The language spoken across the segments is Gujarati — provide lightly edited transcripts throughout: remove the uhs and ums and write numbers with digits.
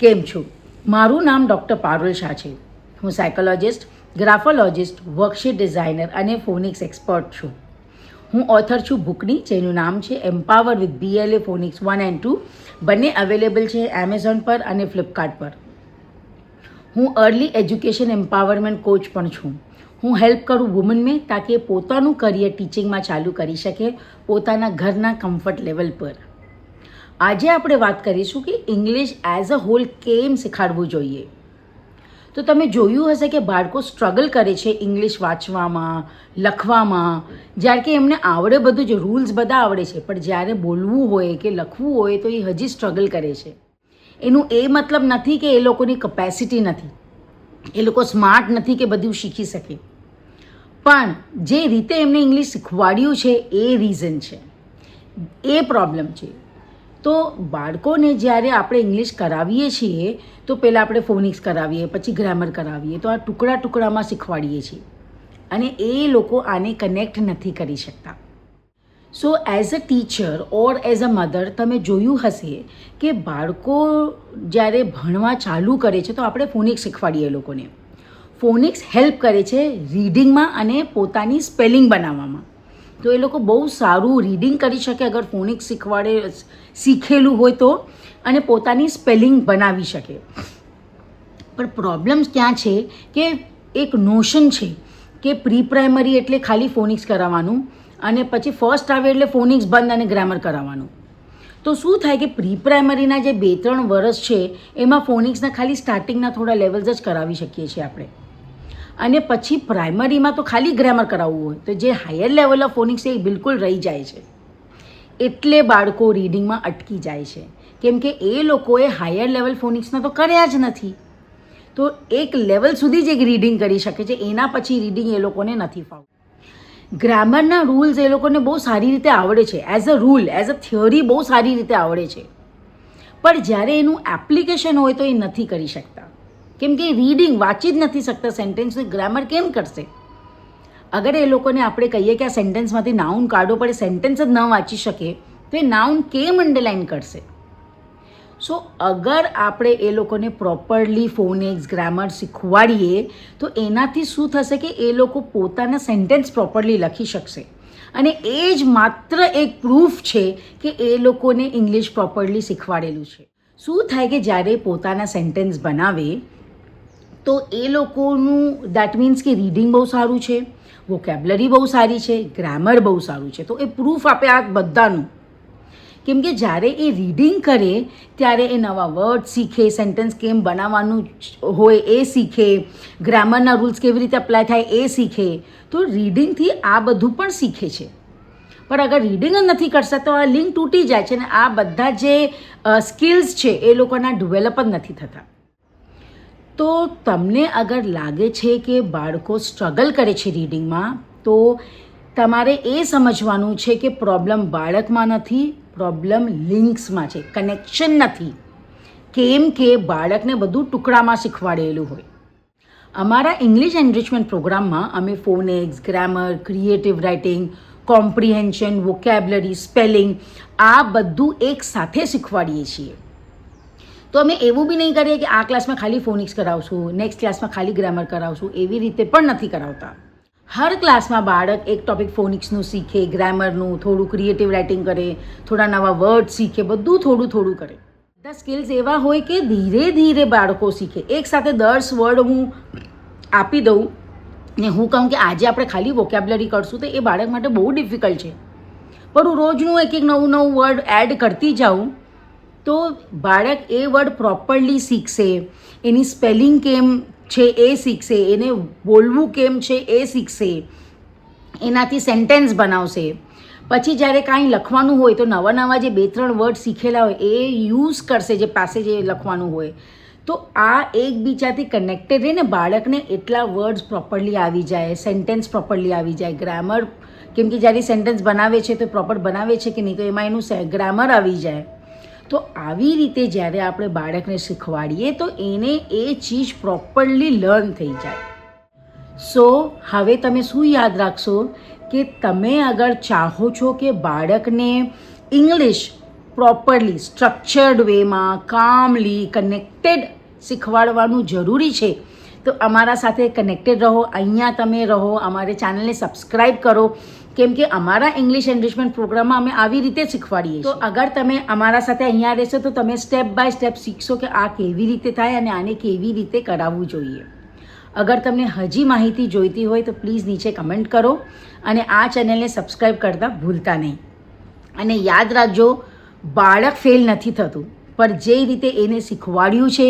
કેમ છો? મારું નામ ડૉક્ટર પારુલ શાહ છે. હું સાયકોલોજિસ્ટ, ગ્રાફોલોજિસ્ટ, વર્કશીટ ડિઝાઇનર અને ફોનિક્સ એક્સપર્ટ છું. હું ઓથર છું બુકની, જેનું નામ છે empower with BLA phonics 1 and 2. બંને અવેલેબલ છે એમેઝોન પર અને ફ્લિપકાર્ટ પર. હું અર્લી એજ્યુકેશન એમ્પાવરમેન્ટ કોચ પણ છું. હું હેલ્પ કરું વુમનને તાકે પોતાનું કરિયર ટીચિંગમાં ચાલુ કરી શકે, પોતાના ઘરના કમ્ફર્ટ લેવલ પર. આજે આપણે વાત કરીશું કે ઇંગ્લિશ એઝ અ હોલ કેમ શીખવાડવું જોઈએ. તો તમે જોયું હશે કે બાળકો સ્ટ્રગલ કરે છે ઇંગ્લિશ વાંચવામાં, લખવામાં. જ્યારે કે એમને આવડે બધું જ, રૂલ્સ બધા આવડે છે, પણ જ્યારે બોલવું હોય કે લખવું હોય તો એ હજી સ્ટ્રગલ કરે છે. એનું એ મતલબ નથી કે એ લોકોની કેપેસિટી નથી, એ લોકો સ્માર્ટ નથી કે બધું શીખી શકે, પણ જે રીતે એમને ઇંગ્લિશ શીખવાડ્યું છે એ રીઝન છે, એ પ્રોબ્લેમ છે. તો બાળકોને જ્યારે આપણે ઇંગ્લિશ કરાવીએ છીએ તો પહેલાં આપણે ફોનિક્સ કરાવીએ, પછી ગ્રામર કરાવીએ, તો આ ટુકડા ટુકડામાં શીખવાડીએ છીએ અને એ લોકો આને કનેક્ટ નથી કરી શકતા. સો as a teacher or as a mother તમે જોયું હશે કે બાળકો જ્યારે ભણવા ચાલુ કરે છે તો આપણે ફોનિક્સ શીખવાડીએ એ લોકોને. ફોનિક્સ હેલ્પ કરે છે રીડિંગમાં અને પોતાની સ્પેલિંગ બનાવવામાં. તો એ લોકો બહુ સારું રીડિંગ કરી શકે અગર ફોનિક્સ શીખેલું હોય તો, અને પોતાની સ્પેલિંગ બનાવી શકે. પણ પ્રોબ્લેમ્સ ક્યાં છે કે એક નોશન છે કે પ્રી પ્રાઇમરી એટલે ખાલી ફોનિક્સ કરાવવાનું અને પછી ફર્સ્ટ આવે એટલે ફોનિક્સ બંધ અને ગ્રામર કરાવવાનું. તો શું થાય કે પ્રી પ્રાઇમરીના જે 2-3 વર્ષ છે એમાં ફોનિક્સના ખાલી સ્ટાર્ટિંગના થોડા લેવલ્સ જ કરાવી શકીએ છીએ આપણે, અને પછી પ્રાઇમરીમાં તો ખાલી ગ્રામર કરાવવું હોય તો જે હાયર લેવલ ઓફ ફોનિક્સ એ બિલકુલ રહી જાય છે. એટલે બાળકો રીડિંગમાં અટકી જાય છે, કેમ કે એ લોકોએ હાયર લેવલ ફોનિક્સના તો કર્યા જ નથી. તો એક લેવલ સુધી જ એક રીડિંગ કરી શકે છે, એના પછી રીડિંગ એ લોકોને નથી ફાવતું. ગ્રામરના રૂલ્સ એ લોકોને બહુ સારી રીતે આવડે છે, as a rule, as a theory બહુ સારી રીતે આવડે છે, પણ જ્યારે એનું એપ્લિકેશન હોય તો એ નથી કરી શકતા, કેમ કે રીડિંગ વાંચી જ નથી શકતા. સેન્ટેન્સનું ગ્રામર કેમ કરશે? અગર એ લોકોને આપણે કહીએ કે આ સેન્ટેન્સમાંથી નાઉન કાઢો, પણ સેન્ટેન્સ જ ન વાંચી શકે તો એ નાઉન કેમ અંડરલાઇન કરશે? સો અગર આપણે એ લોકોને પ્રોપરલી ફોનિક્સ ગ્રામર શીખવાડીએ તો એનાથી શું થશે કે એ લોકો પોતાના સેન્ટેન્સ પ્રોપરલી લખી શકશે, અને એ જ માત્ર એક પ્રૂફ છે કે એ લોકોને ઇંગ્લિશ પ્રોપરલી શીખવાડેલું છે. શું થાય કે જ્યારે પોતાના સેન્ટેન્સ બનાવે તો એ લોકોનું દેટ મીન્સ કે રીડિંગ બહુ સારું છે, વોકેબ્લરી બહુ સારી છે, ગ્રામર બહુ સારું છે. તો એ પ્રૂફ આપે આ બધાનું, કેમ કે જ્યારે એ રીડિંગ કરે ત્યારે એ નવા વર્ડ શીખે, સેન્ટેન્સ કેમ બનાવવાનું હોય એ શીખે, ગ્રામરના રૂલ્સ કેવી રીતે અપ્લાય થાય એ શીખે. તો રીડિંગથી આ બધું પણ શીખે છે. પણ અગર રીડિંગ જ નથી કરશે તો આ લિંક તૂટી જાય છે, અને આ બધા જે સ્કિલ્સ છે એ લોકોના ડેવલપ જ નથી થતા. તો તમને અગર લાગે છે કે બાળકો સ્ટ્રગલ કરે છે રીડિંગમાં, તો તમારે એ સમજવાનું છે કે પ્રોબ્લેમ બાળકમાં નથી, પ્રોબ્લેમ લિંક્સમાં છે, કનેક્શન નથી. કેમ કે બાળકને બધું ટુકડામાં શીખવાડેલું હોય. અમારા ઇંગ્લિશ એનરિચમેન્ટ પ્રોગ્રામમાં અમે phonics, grammar, creative writing, comprehension, vocabulary, spelling આ બધું એક સાથે શીખવાડીએ છીએ. તો અમે એવું બી નહીં કરીએ કે આ ક્લાસમાં ખાલી ફોનિક્સ કરાવશું, નેક્સ્ટ ક્લાસમાં ખાલી ગ્રામર કરાવશું, એવી રીતે પણ નથી કરાવતા. હર ક્લાસમાં બાળક એક ટોપિક ફોનિક્સનું શીખે, ગ્રામરનું, થોડું ક્રિએટિવ રાઇટિંગ કરે, થોડા નવા વર્ડ શીખે, બધું થોડું થોડું કરે. બધા સ્કિલ્સ એવા હોય કે ધીરે ધીરે બાળકો શીખે. એક સાથે 10 વર્ડ હું આપી દઉં ને હું કહું કે આજે આપણે ખાલી વોકેબ્લરી કરશું તો એ બાળક માટે બહુ ડિફિકલ્ટ છે. પણ હું રોજનું એક નવું વર્ડ એડ કરતી જાઉં તો બાળક એ વર્ડ પ્રોપરલી શીખશે, એની સ્પેલિંગ કેમ છે એ શીખશે, એને બોલવું કેમ છે એ શીખશે, એનાથી સેન્ટેન્સ બનાવશે. પછી જ્યારે કાંઈ લખવાનું હોય તો નવા જે 2-3 વર્ડ શીખેલા હોય એ યુઝ કરશે, જે પાસે જે લખવાનું હોય. તો આ એકબીજાથી કનેક્ટેડ રહીને બાળકને એટલા વર્ડ્સ પ્રોપરલી આવી જાય, સેન્ટેન્સ પ્રોપરલી આવી જાય, ગ્રામર, કેમ કે જ્યારે સેન્ટેન્સ બનાવે છે તો પ્રોપર બનાવે છે કે નહીં, તો એમાં એનું ગ્રામર આવી જાય. તો આવી રીતે જ્યારે આપણે બાળકને શીખવાડીએ તો એને એ ચીજ પ્રોપરલી લર્ન થઈ જાય. સો હવે તમે શું યાદ રાખશો કે તમે અગર ચાહો છો કે બાળકને English properly structured વેમાં Kamli connected શીખવાડવાનું જરૂરી છે. તો અમારા સાથે કનેક્ટેડ રહો, અહીંયા તમે રહો, અમારી ચેનલને સબસ્ક્રાઈબ કરો, કેમ કે અમારા ઇંગ્લિશ એનરિચમેન્ટ પ્રોગ્રામમાં અમે આવી રીતે શીખવાડીએ છીએ. તો અગર તમે અમારા સાથે અહીંયા રહેશો તો તમે સ્ટેપ બાય સ્ટેપ શીખશો કે આ કેવી રીતે થાય અને આને કેવી રીતે કરાવવું જોઈએ. અગર તમને હજી માહિતી જોઈતી હોય તો પ્લીઝ નીચે કમેન્ટ કરો અને આ ચેનલને સબસ્ક્રાઈબ કરતાં ભૂલતા નહીં. અને યાદ રાખજો, બાળક ફેલ નથી થતું, પણ જે રીતે એને શીખવાડ્યું છે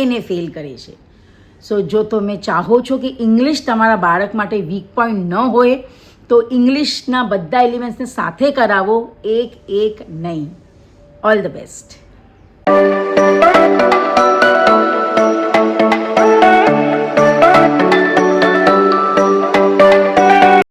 એને ફેલ કરે છે. સો જો તમે ચાહો છો કે ઇંગ્લિશ તમારા બાળક માટે વીક પોઈન્ટ ન હોય તો ઇંગ્લિશના બધા એલિમેન્ટ્સને સાથે કરાવો, એક નહીં. All the best.